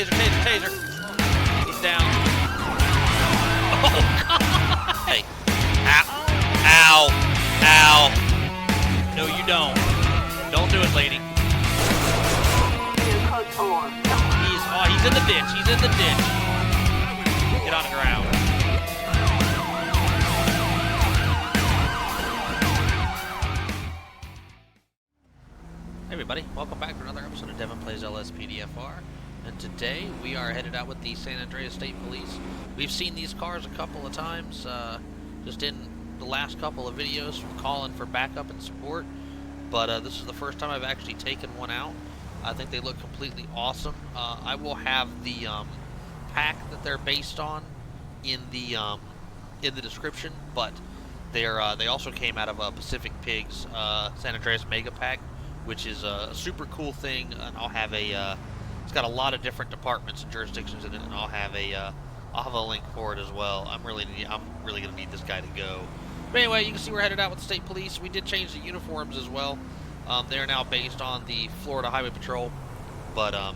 taser, taser, taser. He's down. Oh, God. Hey. Ow. Ow. Ow. No, you don't. Don't do it, lady. He's in the ditch. He's in the ditch. Get on the ground. Hey everybody, welcome back to another episode of Devin Plays LSPDFR. And today we are headed out with the San Andreas State Police. We've seen these cars a couple of times, just in the last couple of videos calling for backup and support. But this is the first time I've actually taken one out. I think they look completely awesome. I will have the pack that they're based on in the description, but they also came out of Pacific Pigs San Andreas Mega Pack, which is a super cool thing, and I'll have a it's got a lot of different departments and jurisdictions in it, and I'll have a link for it as well. I'm really gonna need this guy to go. But anyway, you can see we're headed out with the state police. We did change the uniforms as well. They are now based on the Florida Highway Patrol, but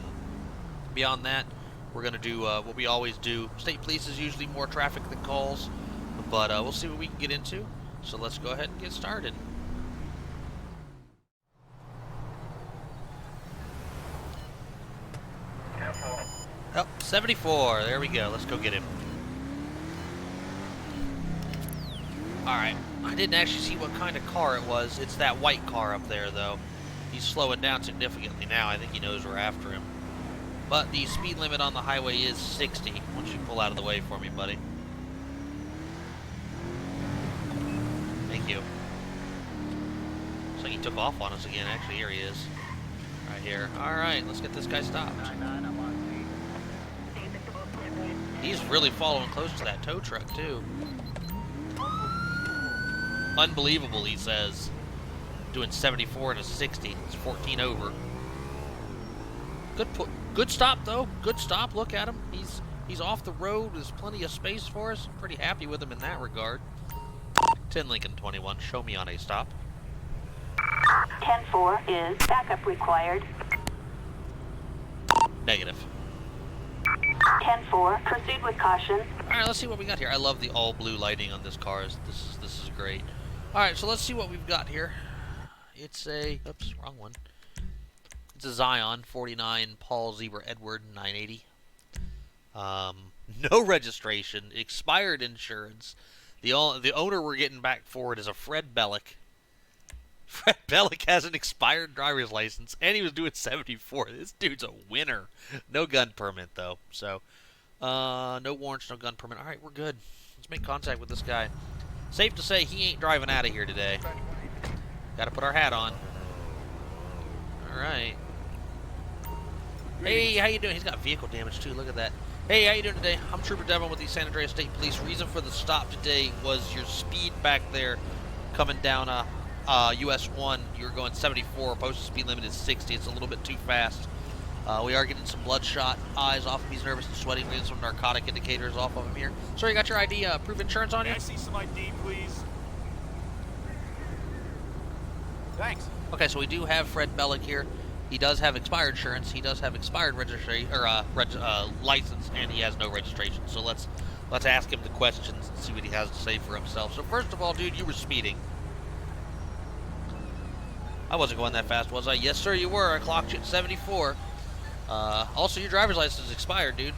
beyond that, we're gonna do what we always do. State police is usually more traffic than calls, but we'll see what we can get into. So let's go ahead and get started. Oh, 74. There we go. Let's go get him. Alright. I didn't actually see what kind of car it was. It's that white car up there, though. He's slowing down significantly now. I think he knows we're after him. But the speed limit on the highway is 60. Once you pull out of the way for me, buddy. Thank you. Looks like he took off on us again. Actually, here he is. Right here. Alright, let's get this guy stopped. He's really following close to that tow truck, too. Unbelievable, he says. Doing 74 and a 60. It's 14 over. Good stop, though. Good stop. Look at him. He's off the road. There's plenty of space for us. Pretty happy with him in that regard. 10 Lincoln 21. Show me on a stop. 10-4 is backup required. Negative. 10-4, proceed with caution. Alright, let's see what we got here. I love the all blue lighting on this car. This is great. Alright, so let's see what we've got here. It's a, oops, wrong one. It's a Zion 49 Paul Zebra Edward 980. No registration, expired insurance. The owner we're getting back for it is a Fred Bellick. Fred Bellick has an expired driver's license, and he was doing 74. This dude's a winner. No gun permit, though. So, no warrants, no gun permit. All right, we're good. Let's make contact with this guy. Safe to say he ain't driving out of here today. Got to put our hat on. All right. Hey, how you doing? He's got vehicle damage, too. Look at that. Hey, how you doing today? I'm Trooper Devin with the San Andreas State Police. Reason for the stop today was your speed back there coming down US 1, you're going 74, posted speed limit is 60. It's a little bit too fast. We are getting some bloodshot eyes off him. He's nervous and sweating. We're getting some narcotic indicators off of him here. Sir, you got your ID, proof insurance on you? Can I see some ID, please? Thanks. Okay, so we do have Fred Bellick here. He does have expired insurance. He does have expired registration or license, and he has no registration. So let's ask him the questions and see what he has to say for himself. So first of all, dude, you were speeding. I wasn't going that fast, was I? Yes, sir, you were. I clocked you at 74. Also, your driver's license is expired, dude.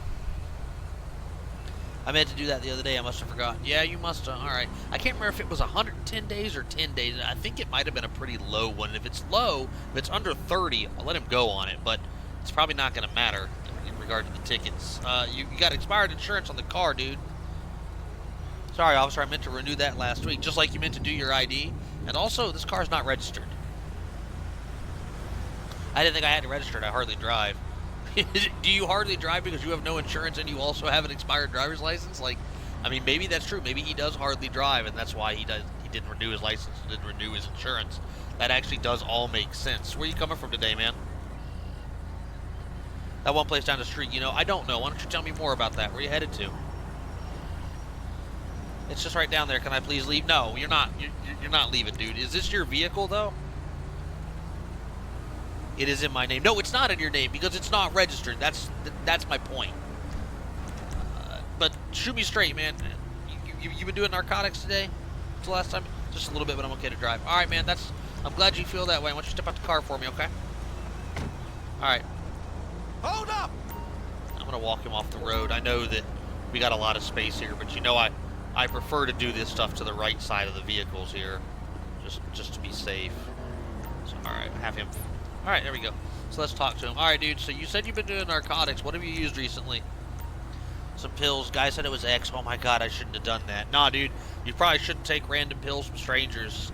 I meant to do that the other day. I must have forgotten. Yeah, you must have. All right. I can't remember if it was 110 days or 10 days. I think it might have been a pretty low one. If it's low, if it's under 30, I'll let him go on it. But it's probably not going to matter in regard to the tickets. You got expired insurance on the car, dude. Sorry, officer. I meant to renew that last week, just like you meant to do your ID. And also, this car's not registered. I didn't think I had to register it. I hardly drive. Do you hardly drive because you have no insurance and you also have an expired driver's license? Like, I mean, maybe that's true. Maybe he does hardly drive, and that's why he didn't renew his license, didn't renew his insurance. That actually does all make sense. Where are you coming from today, man? That one place down the street, you know, I don't know. Why don't you tell me more about that? Where are you headed to? It's just right down there. Can I please leave? No, you're not. You're not leaving, dude. Is this your vehicle, though? It is in my name. No, it's not in your name because it's not registered. That's my point. But shoot me straight, man. You been doing narcotics today? It's the last time? Just a little bit, but I'm okay to drive. All right, man. I'm glad you feel that way. I want you to step out the car for me, okay? All right. Hold up! I'm gonna walk him off the road. I know that we got a lot of space here, but you know I prefer to do this stuff to the right side of the vehicles here, just to be safe. So, all right, have him. All right, there we go. So let's talk to him. All right, dude. So you said you've been doing narcotics. What have you used recently? Some pills. Guy said it was X. Oh my God, I shouldn't have done that. Nah, dude. You probably shouldn't take random pills from strangers.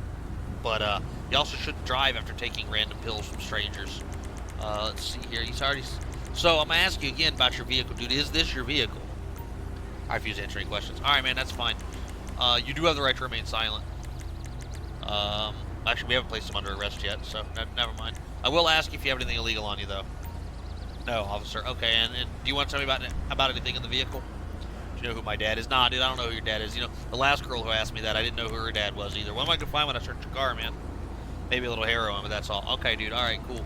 But you also shouldn't drive after taking random pills from strangers. Let's see here. He's already. So I'm gonna ask you again about your vehicle, dude. Is this your vehicle? I refuse to answer any questions. All right, man. That's fine. You do have the right to remain silent. Actually, we haven't placed him under arrest yet, so never mind. I will ask you if you have anything illegal on you, though. No, officer. Okay, and do you want to tell me about anything in the vehicle? Do you know who my dad is? Nah, dude, I don't know who your dad is. You know, the last girl who asked me that, I didn't know who her dad was either. What am I going to find when I search your car, man? Maybe a little heroin, but that's all. Okay, dude. All right, cool.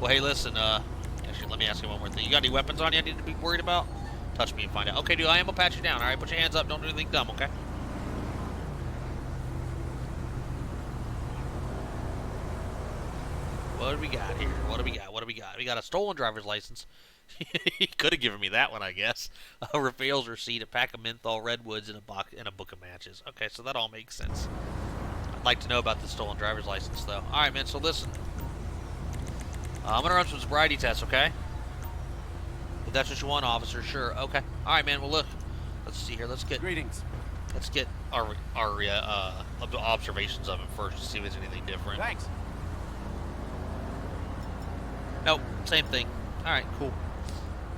Well, hey, listen, actually, let me ask you one more thing. You got any weapons on you I need to be worried about? Touch me and find out. Okay, dude, I am going to pat you down, all right? Put your hands up. Don't do anything dumb, okay? What do we got here? What do we got? What do we got? We got a stolen driver's license. He could have given me that one, I guess. A Raphael's receipt, a pack of menthol redwoods, and a book of matches. Okay, so that all makes sense. I'd like to know about the stolen driver's license, though. All right, man. So listen, I'm gonna run some sobriety tests, okay? If that's what you want, officer, sure. Okay. All right, man. Well, look. Let's see here. Let's get our observations of him first to see if there's anything different. Thanks. Nope, same thing. All right, cool.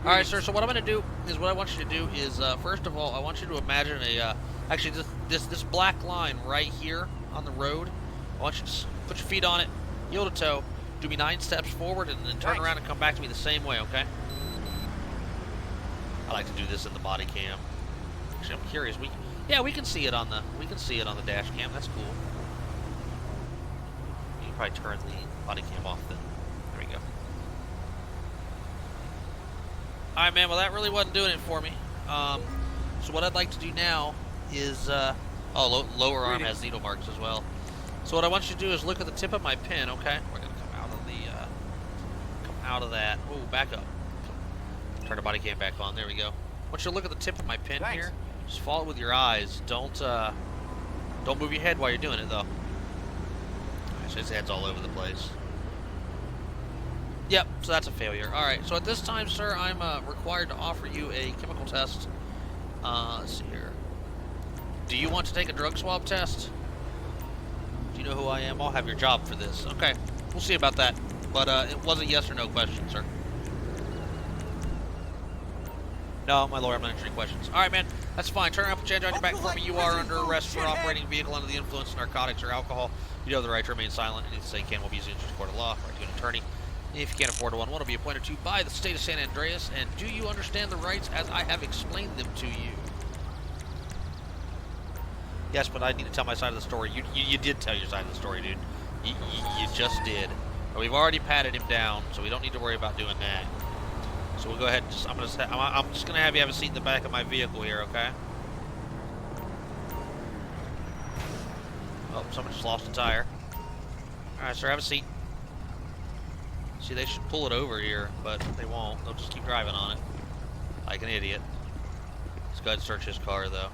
All right, sir. So what I'm going to do is what I want you to do is first of all, I want you to imagine actually this black line right here on the road. I want you to put your feet on it, heel to toe, do me 9 steps forward, and then turn around and come back to me the same way. Okay? I like to do this in the body cam. Actually, I'm curious. We can see it on the dash cam. That's cool. You can probably turn the body cam off then. There we go. Alright, man, well, that really wasn't doing it for me. So what I'd like to do now is, lower arm has needle marks as well. So what I want you to do is look at the tip of my pin, okay? We're going to come out of that. Oh, back up. Turn the body cam back on. There we go. I want you to look at the tip of my pin here. Just follow it with your eyes. Don't move your head while you're doing it, though. Alright, so his head's all over the place. Yep, so that's a failure. Alright, so at this time, sir, I'm required to offer you a chemical test. Let's see here. Do you want to take a drug swab test? Do you know who I am? I'll have your job for this. Okay, we'll see about that. But it was a yes or no question, sir. No, my lawyer, I'm not answering questions. Alright, man, that's fine. Turn around, put your hands on your back for me. You are under arrest for operating a vehicle under the influence of narcotics or alcohol. You have the right to remain silent and to say can will be used in court of law. Right to an attorney. If you can't afford one will be appointed to you by the state of San Andreas. And do you understand the rights as I have explained them to you? Yes, but I need to tell my side of the story. You did tell your side of the story, dude. You just did. But we've already patted him down, so we don't need to worry about doing that. So we'll go ahead and I'm just gonna have you have a seat in the back of my vehicle here, okay? Oh, someone just lost a tire. Alright, sir, have a seat. See, they should pull it over here, but they won't. They'll just keep driving on it. Like an idiot. Let's go ahead and search his car, though.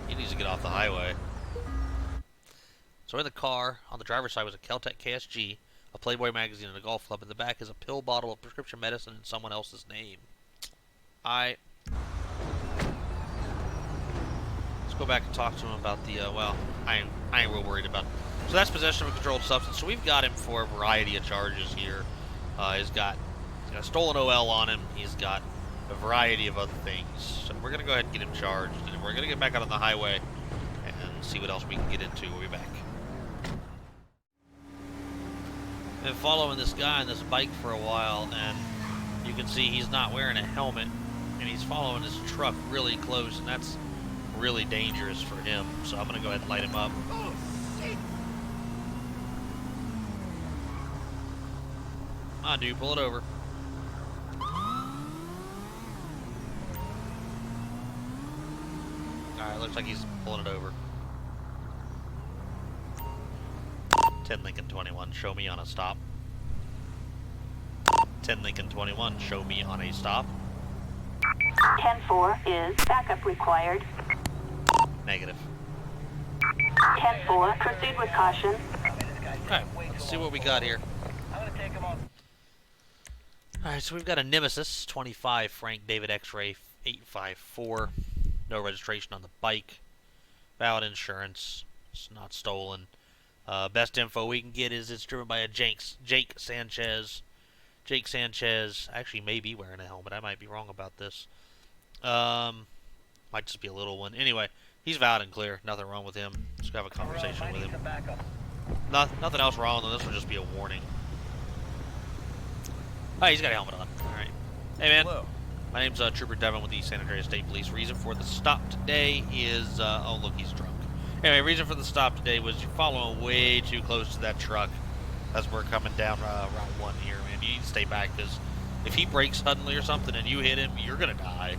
He needs to get off the highway. So in the car, on the driver's side was a Caltech KSG, a Playboy magazine, and a golf club. In the back is a pill bottle of prescription medicine in someone else's name. Let's go back and talk to him about the, I ain't real worried about it. So that's possession of a controlled substance. So we've got him for a variety of charges here. He's got a stolen OL on him. He's got a variety of other things. So we're going to go ahead and get him charged. And we're going to get back out on the highway and see what else we can get into. We'll be back. Been following this guy on this bike for a while, and you can see he's not wearing a helmet, and he's following his truck really close, and that's really dangerous for him. So I'm gonna go ahead and light him up. Oh, shit! on, dude, pull it over. Alright, looks like he's pulling it over. 10 Lincoln 21, show me on a stop. 10 Lincoln 21, show me on a stop. 10-4 is backup required. Negative. 10-4, proceed with caution. Alright, let's see what we got here. Alright, so we've got a Nemesis 25 Frank David X-Ray 854. No registration on the bike. Valid insurance. It's not stolen. Best info we can get is it's driven by a Jake Sanchez. Jake Sanchez actually may be wearing a helmet. I might be wrong about this. Might just be a little one. Anyway, he's valid and clear. Nothing wrong with him. Just have a conversation with him. Nothing else wrong, though. This will just be a warning. Oh, he's got a helmet on. Alright. Hey, man. Hello. My name's Trooper Devin with the San Andreas State Police. Reason for the stop today is... oh, look, he's drunk. Anyway, reason for the stop today was you're following way too close to that truck as we're coming down Route 1 here, man. You need to stay back, because if he brakes suddenly or something and you hit him, you're going to die.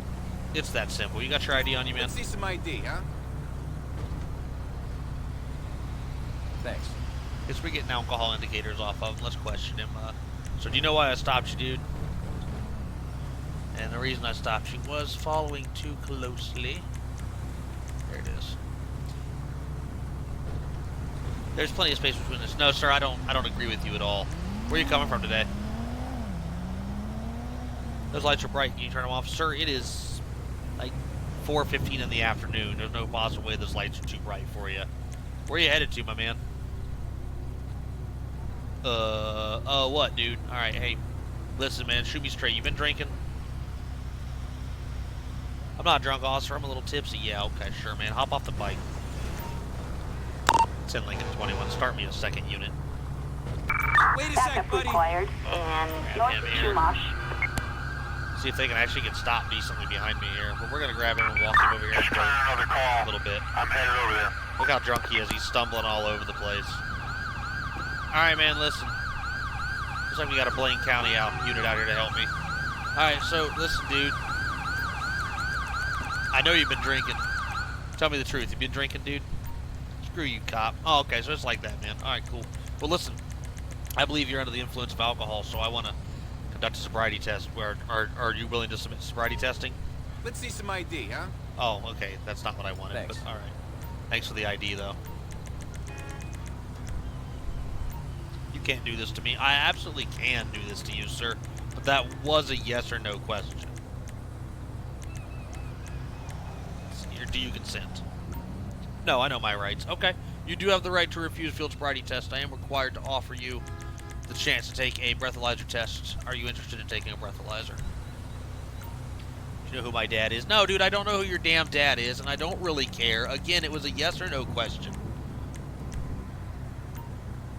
It's that simple. You got your ID on you, man? Let's see some ID, huh? Thanks. Guess we're getting alcohol indicators off of him. Let's question him. So do you know why I stopped you, dude? And the reason I stopped you was following too closely. There it is. There's plenty of space between us. No, sir, I don't agree with you at all. Where are you coming from today? Those lights are bright. Can you turn them off? Sir, it is like 4:15 in the afternoon. There's no possible way those lights are too bright for you. Where are you headed to, my man? What, dude? Alright, hey. Listen, man, shoot me straight. You been drinking? I'm not drunk, officer. I'm a little tipsy. Yeah, okay, sure, man. Hop off the bike. 10 Lincoln 21. Start me a second unit. Wait a Backup sec, buddy. required. And north him of here. Chumash. See if they can actually get stopped decently behind me here. But we're going to grab him and walk him over here and wait a little bit. I'm headed over there. Look how drunk he is. He's stumbling all over the place. Alright, man, listen. Looks like we got a Blaine County unit out here to help me. Alright, so, listen, dude. I know you've been drinking. Tell me the truth. You been drinking, dude? Screw you, cop. Oh, okay, so it's like that, man. Alright, cool. Well, listen. I believe you're under the influence of alcohol, so I want to conduct a sobriety test. Are you willing to submit sobriety testing? Let's see some ID, huh? Oh, okay. That's not what I wanted. Thanks. But, alright. Thanks for the ID, though. You can't do this to me. I absolutely can do this to you, sir. But that was a yes or no question. Do you consent? No, I know my rights. Okay. You do have the right to refuse field sobriety test. I am required to offer you the chance to take a breathalyzer test. Are you interested in taking a breathalyzer? Do you know who my dad is? No, dude, I don't know who your damn dad is, and I don't really care. Again, it was a yes or no question.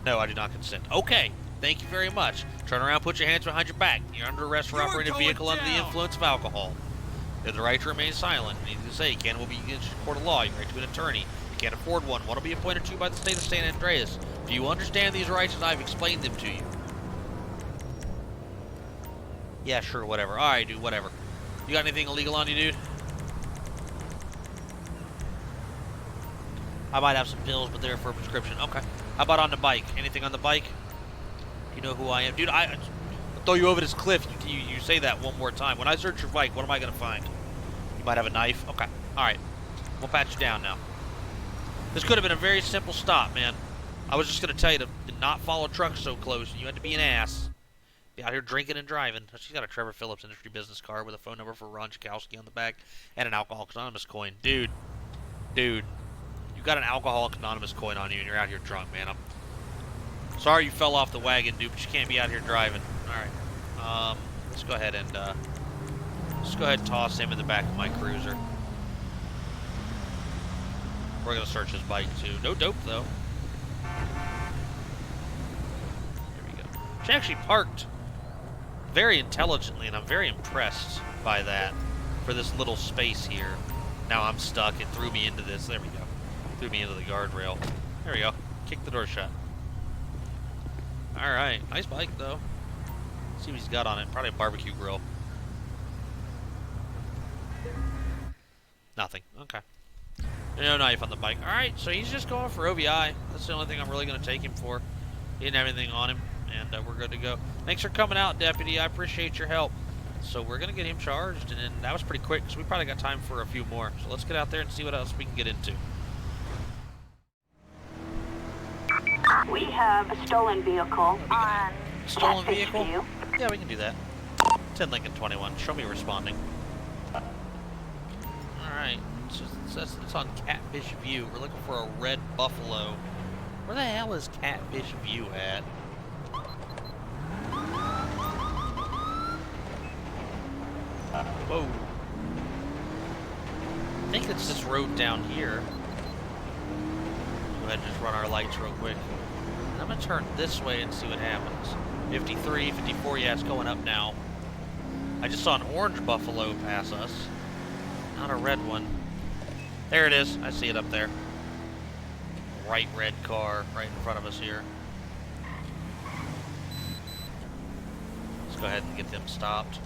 No, I do not consent. Okay. Thank you very much. Turn around, put your hands behind your back. You're under arrest for operating a vehicle under the influence of alcohol. You have the right to remain silent. You need to say you can't will be against your court of law. You have the right to an attorney. You can't afford one. One will be appointed to you by the state of San Andreas. Do you understand these rights as I've explained them to you? Yeah, sure, whatever. Alright, dude, whatever. You got anything illegal on you, dude? I might have some pills, but they're for a prescription. Okay. How about on the bike? Anything on the bike? You know who I am? Dude, I'll throw you over this cliff. You say that one more time. When I search your bike, what am I going to find? You might have a knife? Okay. Alright. We'll pat you down now. This could have been a very simple stop, man. I was just going to tell you to not follow trucks so close. You had to be an ass. Be out here drinking and driving. She's got a Trevor Phillips Industry business card with a phone number for Ron Chakowski on the back and an Alcoholics Anonymous coin. Dude. You got an Alcoholics Anonymous coin on you and you're out here drunk, man. I'm sorry you fell off the wagon, dude, but you can't be out here driving. Alright. Let's go ahead and toss him in the back of my cruiser. We're gonna search his bike too. No dope though. Here we go. She actually parked very intelligently, and I'm very impressed by that for this little space here. Now I'm stuck. It threw me into this. There we go. Threw me into the guardrail. There we go. Kick the door shut. Alright. Nice bike though. See what he's got on it. Probably a barbecue grill. Nothing. Okay. No knife on the bike. Alright, so he's just going for OVI. That's the only thing I'm really going to take him for. He didn't have anything on him, and we're good to go. Thanks for coming out, Deputy. I appreciate your help. So we're going to get him charged, and then that was pretty quick, because we probably got time for a few more. So let's get out there and see what else we can get into. We have a stolen vehicle on Stolen Catfish vehicle? View. Yeah, we can do that. 10 Lincoln 21. Show me responding. Alright. It's on Catfish View. We're looking for a red buffalo. Where the hell is Catfish View at? Whoa. I think it's this road down here. Go ahead and just run our lights real quick. I'm going to turn this way and see what happens. 53, 54, yeah, it's going up now. I just saw an orange buffalo pass us. Not a red one. There it is. I see it up there. Bright red car right in front of us here. Let's go ahead and get them stopped.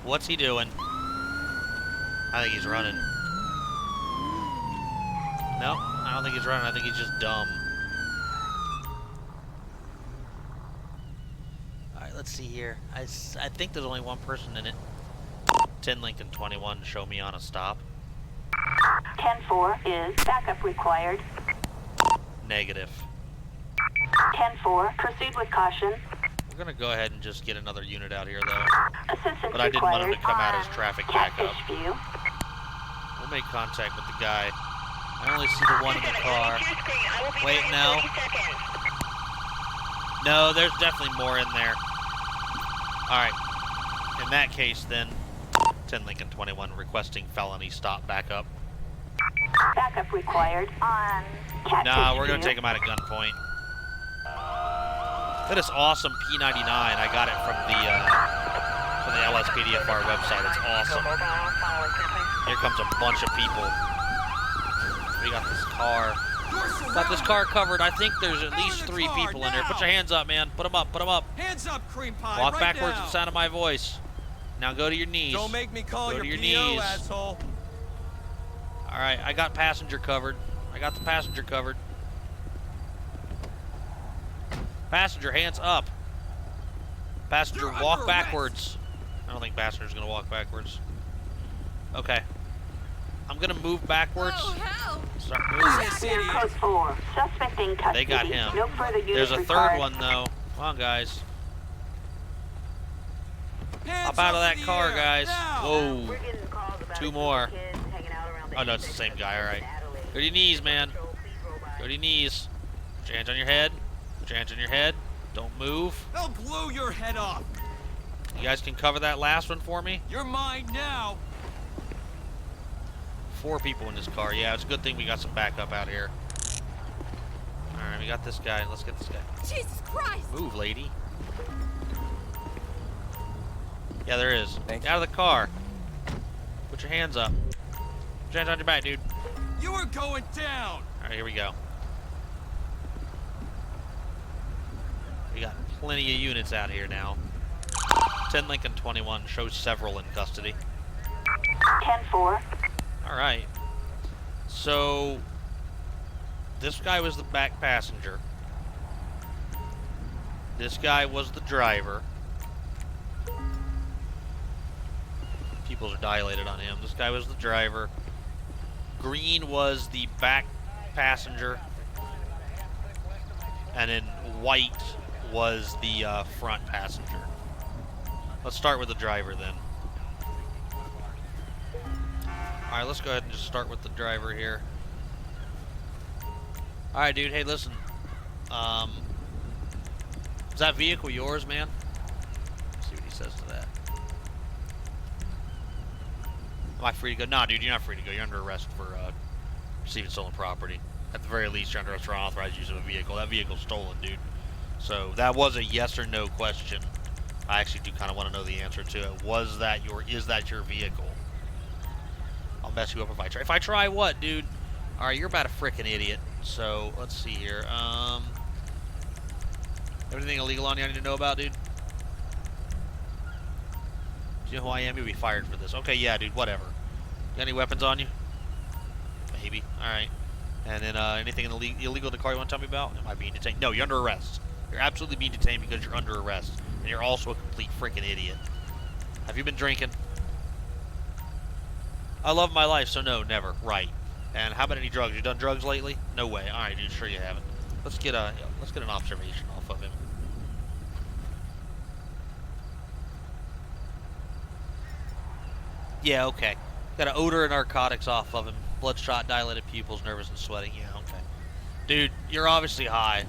What's he doing? I think he's running. No, I don't think he's running. I think he's just dumb. Alright, let's see here. I think there's only one person in it. 10 Lincoln 21, show me on a stop. 10-4 is backup required. Negative. 10-4, proceed with caution. We're going to go ahead and just get another unit out here, though. Assistance But I didn't want him to required come out on as traffic Catfish backup. View. We'll make contact with the guy. I only see the one in the car. Wait, no. No, there's definitely more in there. Alright. In that case, then, 10 Lincoln 21 requesting felony stop backup. Backup required on Catfish Nah, we're View. going to take him out at gunpoint. That is awesome P99. I got it from the LSPDFR website. It's awesome. Here comes a bunch of people. We got this car. Got this car covered. I think there's at least 3 people in there. Put your hands up, man. Put them up. Put them up. Hands up, cream pie. Walk right backwards now. at the sound of my voice. Now go to your knees. Don't make me call Go your to your PO, knees. asshole. All right, I got passenger covered. I got the passenger covered. Passenger, hands up. Passenger, You're walk under arrest. backwards. I don't think passenger's gonna walk backwards. Okay. I'm gonna move backwards. Oh, help! Start Yes, moving. idiot. Code 4, suspect in custody. They got him. No further units There's a required. third one though. Come on, guys. Hands Hop out of up that in the car, air, guys. now. Whoa. 2 more. Oh no, it's the same guy. All right. Go to your knees, man. Go to your knees. Put your hands on your head. Put your hands on your head. Don't move. They'll blow your head off. You guys can cover that last one for me? You're mine now. 4 people in this car. Yeah, it's a good thing we got some backup out here. Alright, we got this guy. Let's get this guy. Jesus Christ! Move, lady. Yeah, there is. Thank Get out of the car. Put your hands up. Put your hands on your back, dude. You are going down. Alright, here we go. We got plenty of units out here now. 10 Lincoln 21 shows several in custody. 10-4. Alright. So, this guy was the back passenger. This guy was the driver. Pupils are dilated on him. This guy was the driver. Green was the back passenger. And then white was the front passenger. Let's start with the driver then. Alright, let's go ahead and just start with the driver here. Alright, dude, hey, listen. Is that vehicle yours, man? Let's see what he says to that. Am I free to go? Nah, dude, you're not free to go. You're under arrest for receiving stolen property. At the very least, you're under arrest for unauthorized use of a vehicle. That vehicle's stolen, dude. So that was a yes or no question. I actually do kind of want to know the answer to it. Is that your vehicle? I'll mess you up if I try. If I try what, dude? Alright, you're about a frickin' idiot. So, let's see here. Everything illegal on you I need to know about, dude? Do you know who I am? You'll be fired for this. Okay, yeah, dude, whatever. Got any weapons on you? Maybe. Alright. And then, anything illegal in the car you want to tell me about? Am I being detained? No, you're under arrest. You're absolutely being detained because you're under arrest. And you're also a complete freaking idiot. Have you been drinking? I love my life, so no, never. Right. And how about any drugs? You done drugs lately? No way. All right, dude. Sure you haven't. Let's get an observation off of him. Yeah, okay. Got an odor of narcotics off of him. Bloodshot, dilated pupils, nervous and sweating. Yeah, okay. Dude, you're obviously high.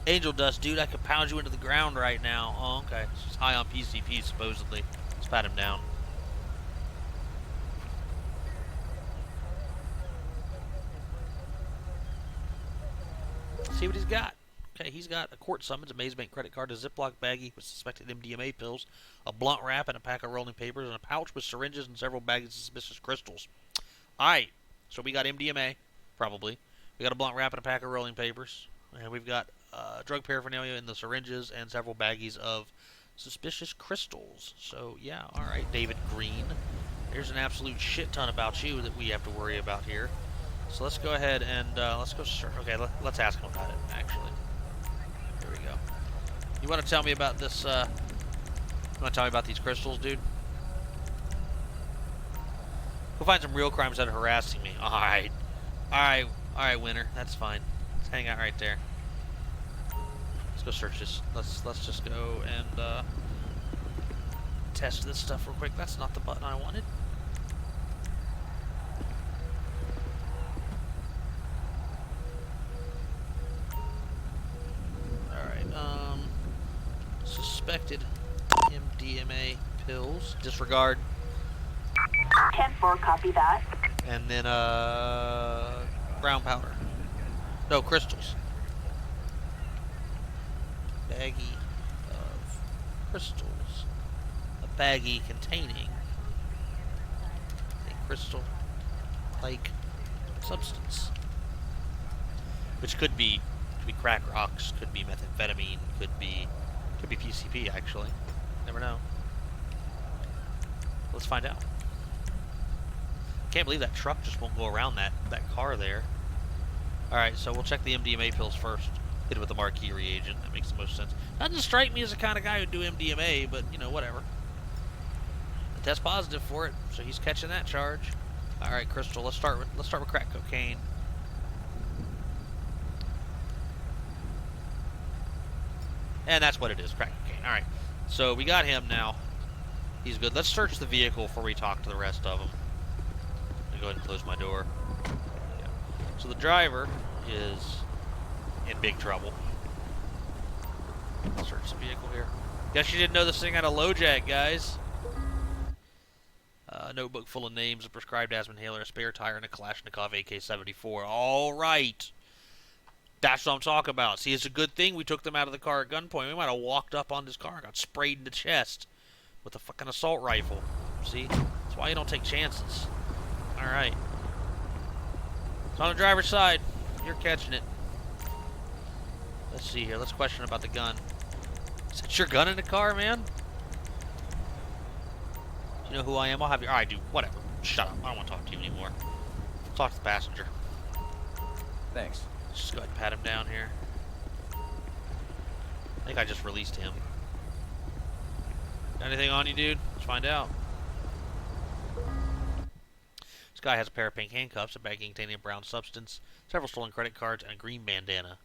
Angel dust, dude. I could pound you into the ground right now. Oh, okay. He's high on PCP, supposedly. Let's pat him down. See what he's got. Okay, he's got a court summons, a Maze Bank credit card, a Ziploc baggie with suspected MDMA pills, a blunt wrap, and a pack of rolling papers, and a pouch with syringes and several bags of suspicious crystals. Alright, so we got MDMA, probably. We got a blunt wrap and a pack of rolling papers. And we've got drug paraphernalia in the syringes and several baggies of suspicious crystals. So, yeah, alright, David Green. There's an absolute shit ton about you that we have to worry about here. So let's go ahead and let's go search. Okay, let's ask him about it, actually. Here we go. You want to tell me about this, you want to tell me about these crystals, dude? Go find some real crimes that are harassing me. Alright. Alright, Winter. That's fine. Let's hang out right there. Let's go search this. Let's just go and test this stuff real quick. That's not the button I wanted. Suspected MDMA pills. Disregard. 10-4, copy that. And then, brown powder. No, crystals. Baggie of crystals. A baggie containing a crystal-like substance. Which could be crack rocks, could be methamphetamine, could be PCP, actually. Never know. Let's find out. Can't believe that truck just won't go around that car there. Alright, so we'll check the MDMA pills first. Hit it with the marquee reagent. That makes the most sense. Doesn't strike me as the kind of guy who'd do MDMA, but, you know, whatever. The test positive for it, so he's catching that charge. Alright, Crystal, let's start with crack cocaine. And that's what it is, crack cocaine. Alright, so we got him now. He's good. Let's search the vehicle before we talk to the rest of them. Let me go ahead and close my door. Yeah. So the driver is in big trouble. I'll search the vehicle here. Guess you didn't know this thing had a low jack, guys. Notebook full of names, a prescribed asthma inhaler, a spare tire, and a Kalashnikov AK-74. All right. That's what I'm talking about. See, it's a good thing we took them out of the car at gunpoint. We might have walked up on this car and got sprayed in the chest with a fucking assault rifle. See? That's why you don't take chances. Alright. It's on the driver's side. You're catching it. Let's see here. Let's question about the gun. Is that your gun in the car, man? Do you know who I am? I'll have you. Alright, dude. Whatever. Shut up. I don't want to talk to you anymore. Talk to the passenger. Thanks. Just go ahead and pat him down here. I think I just released him. Got anything on you, dude? Let's find out. This guy has a pair of pink handcuffs, a bag containing a brown substance, several stolen credit cards, and a green bandana.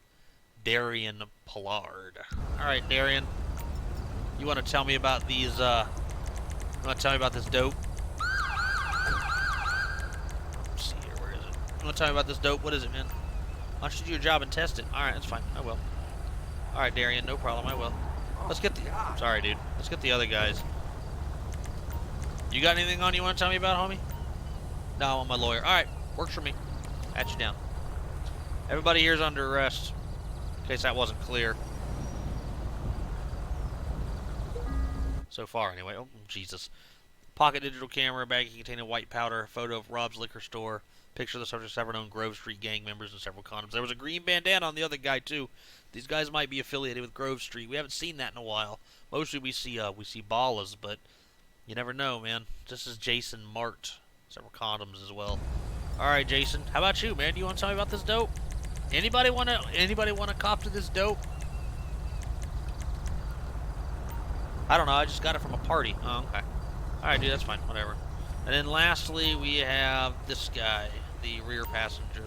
Darian Pollard. Alright, Darian. You want to tell me about these, you want to tell me about this dope? Let's see here, where is it? You want to tell me about this dope? What is it, man? Why don't you do your job and test it? Alright, that's fine. I will. Alright, Darian, no problem. I will. Let's get the... Sorry, dude. Let's get the other guys. You got anything on you want to tell me about, homie? No, I'm my lawyer. Alright, works for me. Pat you down. Everybody here's under arrest. In case that wasn't clear. So far, anyway. Oh, Jesus. Pocket digital camera, baggie containing white powder, photo of Rob's liquor store, Picture of the subject, several known Grove Street gang members and several condoms. There was a green bandana on the other guy too. These guys might be affiliated with Grove Street. We haven't seen that in a while. Mostly we see ballas, but you never know, man. This is Jason Mart. Several condoms as well. All right, Jason. How about you, man? Do you want to tell me about this dope? Anybody want to cop to this dope? I don't know. I just got it from a party. Oh, okay. All right, dude. That's fine. Whatever. And then lastly, we have this guy, the rear passenger.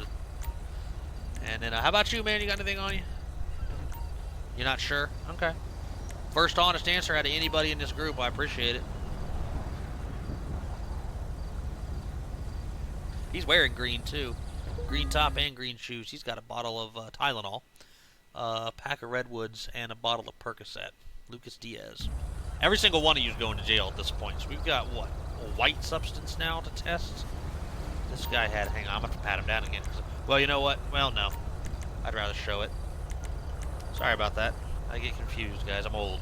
And then, how about you, man? You got anything on you? You're not sure? Okay. First honest answer out of anybody in this group. I appreciate it. He's wearing green, too. Green top and green shoes. He's got a bottle of Tylenol, a pack of Redwoods, and a bottle of Percocet. Lucas Diaz. Every single one of you is going to jail at this point. So we've got, what, a white substance now to test? This guy had... Hang on, I'm going to have to pat him down again. Well, you know what? Well, no. I'd rather show it. Sorry about that. I get confused, guys. I'm old.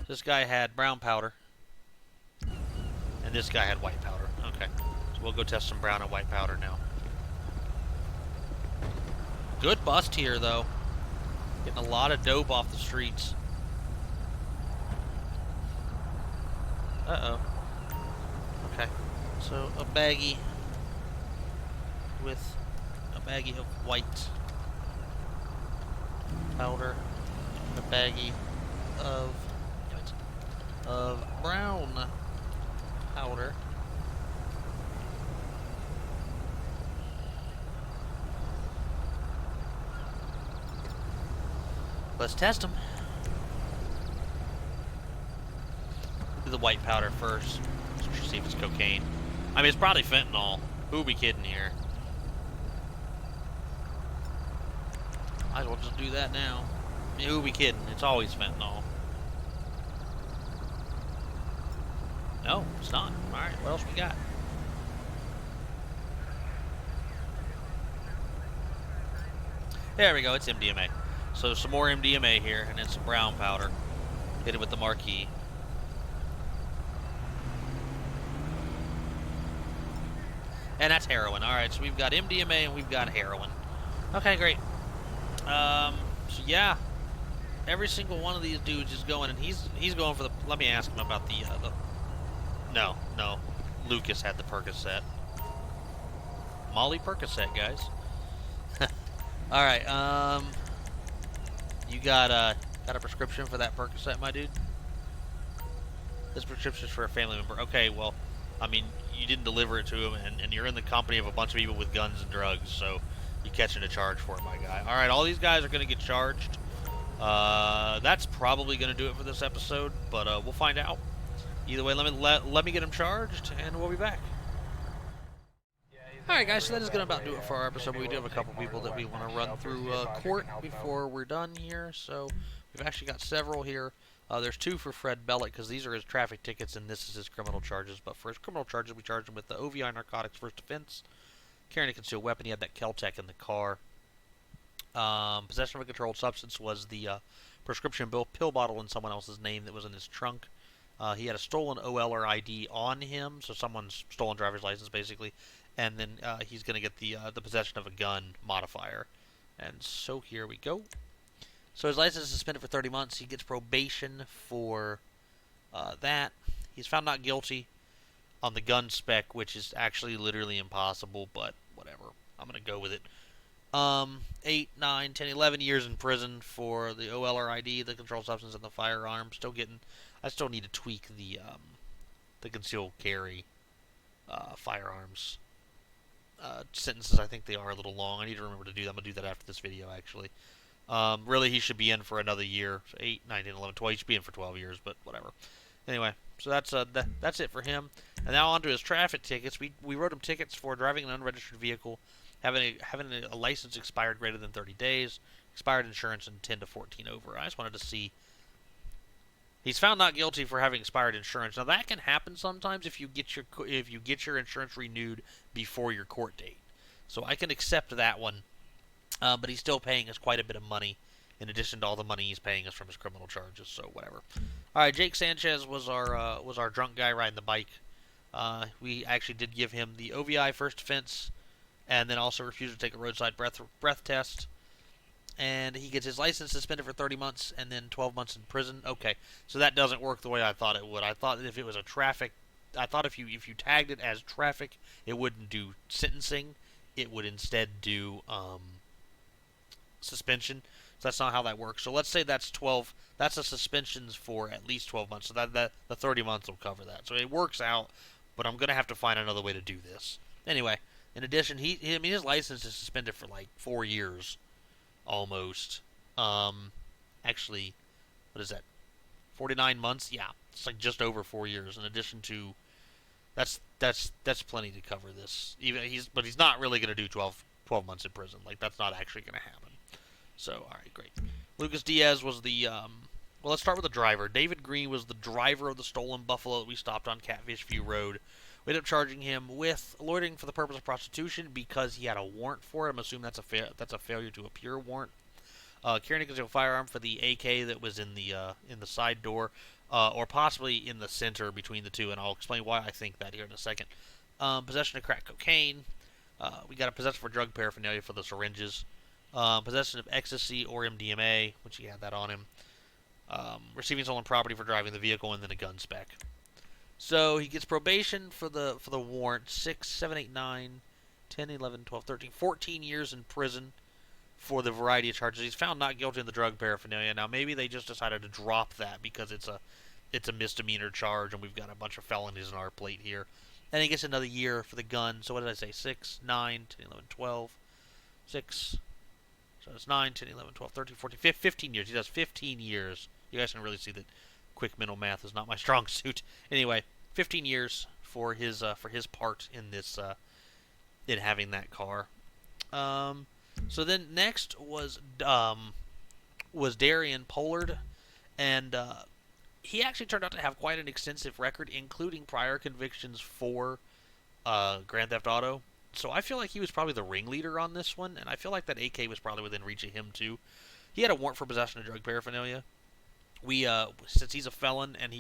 This guy had brown powder. And this guy had white powder. Okay. So we'll go test some brown and white powder now. Good bust here, though. Getting a lot of dope off the streets. Uh-oh. Okay. So, a baggie with a baggie of white powder and a baggie of brown powder. Let's test them. Do the white powder first. Let's see if it's cocaine. I mean, it's probably fentanyl. Who be kidding here? Might as well just do that now. I mean, who be kidding? It's always fentanyl. No, it's not. Alright, what else we got? There we go, it's MDMA. So some more MDMA here, and then some brown powder. Hit it with the marquee. And that's heroin. Alright, so we've got MDMA and we've got heroin. Okay, great. So yeah. Every single one of these dudes is going, and he's going for the... Let me ask him about the No. Lucas had the Percocet. Molly Percocet, guys. Alright, you got a prescription for that Percocet, my dude? This prescription's for a family member. Okay, well, I mean, you didn't deliver it to him, and you're in the company of a bunch of people with guns and drugs, so you're catching a charge for it, my guy. Alright, all these guys are going to get charged. That's probably going to do it for this episode, but we'll find out. Either way, let me get him charged, and we'll be back. Alright guys, so that is going to about do it for our episode. We do have a couple people that we want to run through court before we're done here. So we've actually got several here. There's two for Fred Bellick, because these are his traffic tickets and this is his criminal charges. But for his criminal charges, we charged him with the OVI narcotics first offense, carrying a concealed weapon. He had that Kel-Tec in the car. Possession of a controlled substance was the prescription pill bottle in someone else's name that was in his trunk. He had a stolen OL or ID on him, so someone's stolen driver's license basically. And then he's going to get the possession of a gun modifier. And so here we go. So his license is suspended for 30 months. He gets probation for that. He's found not guilty on the gun spec, which is actually literally impossible, but whatever. I'm going to go with it. 8, 9, 10, 11 years in prison for the OL or ID, the controlled substance, and the firearm. I still need to tweak the concealed carry firearms sentences. I think they are a little long. I need to remember to do that. I'm going to do that after this video, actually. Really, he should be in for another year. So 8, 9, 10, 11, 12. He should be in for 12 years, but whatever. Anyway, so that's it for him. And now on to his traffic tickets. We wrote him tickets for driving an unregistered vehicle, having a license expired greater than 30 days, expired insurance, and 10 to 14 over. I just wanted to see. He's found not guilty for having expired insurance. Now that can happen sometimes if you get your insurance renewed before your court date. So I can accept that one, but he's still paying us quite a bit of money, in addition to all the money he's paying us from his criminal charges. So whatever. All right, Jake Sanchez was our drunk guy riding the bike. We actually did give him the OVI first offense, and then also refused to take a roadside breath test. And he gets his license suspended for 30 months and then 12 months in prison. Okay, so that doesn't work the way I thought it would. I thought that if it was if you tagged it as traffic, it wouldn't do sentencing. It would instead do suspension. So that's not how that works. So let's say that's 12. That's a suspensions for at least 12 months. So that the 30 months will cover that. So it works out, but I'm gonna have to find another way to do this. Anyway, in addition, his license is suspended for like 4 years, almost. Actually, what is that? 49 months? Yeah, it's like just over 4 years. In addition to, that's plenty to cover this. But he's not really gonna do 12 months in prison. Like that's not actually gonna happen. So, alright, great. Lucas Diaz was the, well, let's start with the driver. David Green was the driver of the stolen Buffalo that we stopped on Catfish View Road. We ended up charging him with loitering for the purpose of prostitution because he had a warrant for it. I'm assuming that's a failure to appear warrant. Carrying a concealed firearm for the AK that was in the side door, or possibly in the center between the two, and I'll explain why I think that here in a second. Possession of crack cocaine. We got a possession for drug paraphernalia for the syringes. Possession of ecstasy or MDMA, which he had that on him. Receiving stolen property for driving the vehicle, and then a gun spec. So he gets probation for the warrant, 6, 7, 8, 9, 10, 11, 12, 13, 14 years in prison for the variety of charges. He's found not guilty in the drug paraphernalia. Now maybe they just decided to drop that because it's a misdemeanor charge and we've got a bunch of felonies on our plate here. And he gets another year for the gun. So what did I say? 6, 9, 10, 11, 12, 6. So it's 9, 10, 11, 12, 13, 14, 15 years. He does 15 years. You guys can really see that quick mental math is not my strong suit. Anyway, 15 years for his part in this in having that car. So then next was Darian Pollard, and he actually turned out to have quite an extensive record, including prior convictions for Grand Theft Auto. So I feel like he was probably the ringleader on this one, and I feel like that AK was probably within reach of him too. He had a warrant for possession of drug paraphernalia. We since he's a felon and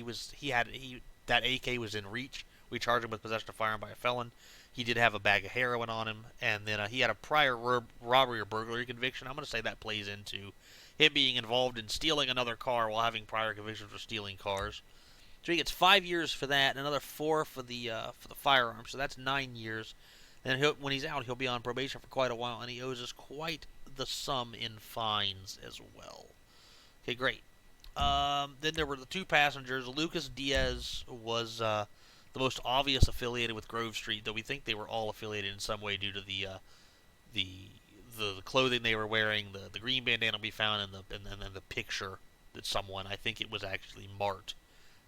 that AK was in reach, we charged him with possession of firearm by a felon. He did have a bag of heroin on him, and then he had a prior robbery or burglary conviction. I'm going to say that plays into him being involved in stealing another car while having prior convictions for stealing cars. So he gets 5 years for that, and another 4 for the firearm. So that's 9 years. And when he's out, he'll be on probation for quite a while, and he owes us quite the sum in fines as well. Okay, great. Then there were the 2 passengers. Lucas Diaz was the most obvious affiliated with Grove Street, though we think they were all affiliated in some way due to the clothing they were wearing, the green bandana we found, and then the picture that someone, I think it was actually Mart,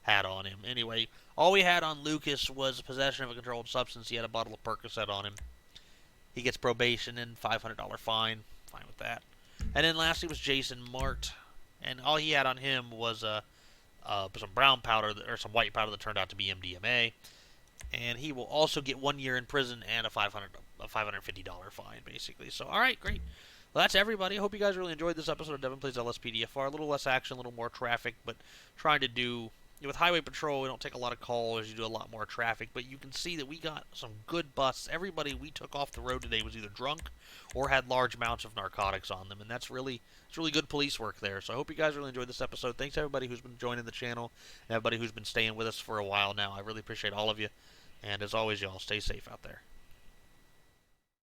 had on him. Anyway, all we had on Lucas was possession of a controlled substance. He had a bottle of Percocet on him. He gets probation and $500 fine. Fine with that. And then lastly was Jason Mart, and all he had on him was some brown powder or some white powder that turned out to be MDMA. And he will also get 1 year in prison and a $550 fine, basically. So, all right, great. Well, that's everybody. I hope you guys really enjoyed this episode of Devin Plays LSPDFR. A little less action, a little more traffic, but trying to do... With highway patrol, we don't take a lot of calls. You do a lot more traffic, but you can see that we got some good busts. Everybody we took off the road today was either drunk or had large amounts of narcotics on them, and it's really good police work there. So I hope you guys really enjoyed this episode. Thanks to everybody who's been joining the channel and everybody who's been staying with us for a while now. I really appreciate all of you, and as always, y'all stay safe out there.